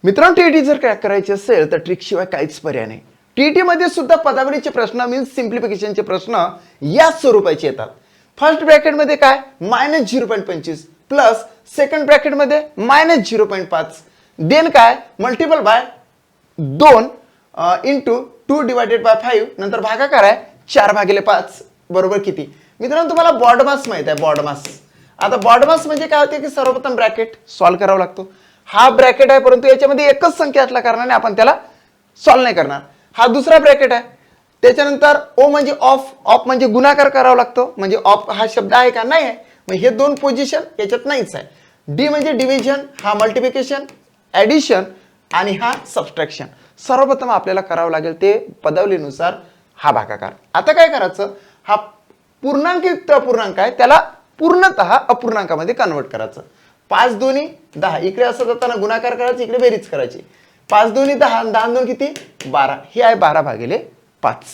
मित्रांनो, टीईटी जर क्रॅक करायची असेल तर ट्रिक शिवाय काहीच पर्याय नाही. टीईटी मध्ये सुद्धा पदावलीचे प्रश्न मीन्स सिम्प्लिफिकेशनचे प्रश्न या स्वरूपाचे येतात. फर्स्ट ब्रॅकेट मध्ये काय -0.25 प्लस सेकंड ब्रॅकेट मध्ये -0.5 देन काय multiple bye 2 into 2 divided by 5 नंतर भागाकार आहे 4/5 बरोबर किती. मित्रांनो, तुम्हाला बॉडमास माहित आहे. बॉडमास आता बॉडमास म्हणजे काय होते की सर्वप्रथम ब्रॅकेट सॉल्व्ह करावा लागतो. हा ब्रॅकेट आहे परंतु याच्यामध्ये एकच संख्या असल्या कारणाने आपण त्याला सॉल्व्ह नाही करणार. हा दुसरा ब्रॅकेट आहे. त्याच्यानंतर ओ म्हणजे ऑफ, ऑफ म्हणजे गुणाकार करावा लागतो. म्हणजे ऑफ हा शब्द आहे का नाही आहे. मग हे दोन पोझिशन याच्यात नाहीच आहे. डी म्हणजे डिव्हिजन, हा मल्टिप्लिकेशन, ॲडिशन आणि हा सबट्रॅक्शन. सर्वप्रथम आपल्याला करावं लागेल ते पदावलीनुसार हा भागाकार. आता काय करायचं, हा पूर्णांकयुक्त अपूर्णांक आहे त्याला पूर्णतः अपूर्णांकामध्ये कन्वर्ट करायचं. 5 दोन्ही 10 इकडे असं जाताना गुणाकार करायची, इकडे बेरीज करायची. 5 दोन्ही 10, 10 दोन किती 12. हे आहे 12/5.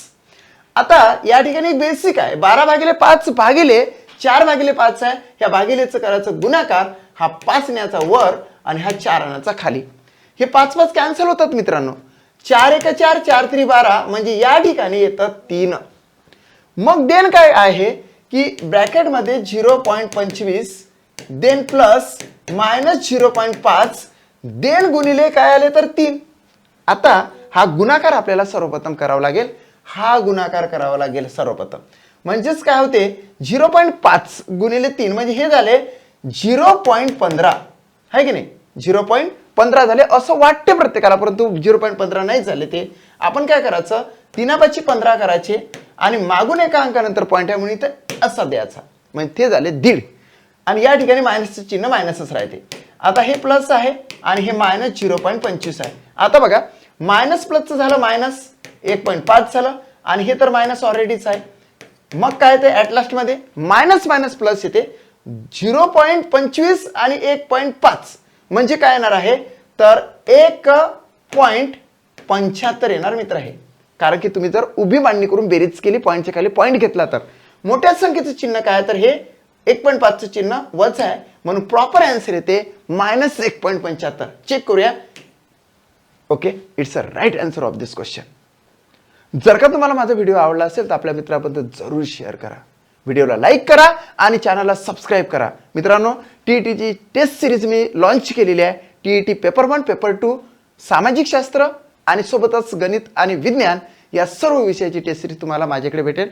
आता या ठिकाणी एक बेसिक आहे. 12/5 भागिले 4/5 आहे. ह्या भागिलेचं करायचं गुणाकार, हा 5 न्याचा वर आणि हा 4 आणायचा खाली. हे 5 कॅन्सल होतात मित्रांनो. 4 1 4, 4 3 12 म्हणजे या ठिकाणी येतात 3. मग देन काय आहे की ब्रॅकेट मध्ये 0.25 देन प्लस -0.5 देन गुणिले काय आले तर 3. आता हा गुणाकार आपल्याला सर्वप्रथम करावा लागेल. हा गुणाकार करावा लागेल सर्वप्रथम. म्हणजेच काय होते 0.5 गुणिले 3 म्हणजे हे झाले 0.15 आहे की नाही. 0.15 झाले असं वाटते प्रत्येकाला, परंतु 0.15 नाही झाले. ते आपण काय करायचं 3/15 15 करायचे आणि मागून एका अंकानंतर पॉईंट आहे म्हणून इथे असा द्यायचा. म्हणजे ते झाले 1.5 आणि या ठिकाणी मायनसचं चिन्ह मायनसच राहते. आता हे प्लस आहे आणि हे -0.25 आहे. आता बघा मायनस प्लसचं झालं मायनस 1.5 झालं आणि हे तर मायनस ऑलरेडीच आहे. मग काय ते ॲट लास्ट मध्ये मायनस मायनस प्लस येते 0.25 आणि 1.5 म्हणजे काय येणार आहे तर 1.75 येणार मित्र आहे. कारण की तुम्ही जर उभी मांडणी करून बेरीज केली पॉईंटच्या खाली पॉईंट घेतला तर मोठ्या संख्येचं चिन्ह काय तर हे 1.5चं चिन्ह वजा आहे म्हणून प्रॉपर आन्सर येते -1.75. चेक करूया. Okay, it's a right answer of this question. जर का तुम्हाला माझा व्हिडिओ आवडला असेल तर आपल्या मित्राबद्दल जरूर शेअर करा, व्हिडिओला लाईक करा आणि चॅनलला सबस्क्राईब करा. मित्रांनो, टीईटीची टेस्ट सिरीज मी लॉन्च केलेली आहे. टीईटी पेपर 1 पेपर 2 सामाजिक शास्त्र आणि सोबतच गणित आणि विज्ञान या सर्व विषयाची टेस्ट सिरीज तुम्हाला माझ्याकडे भेटेल.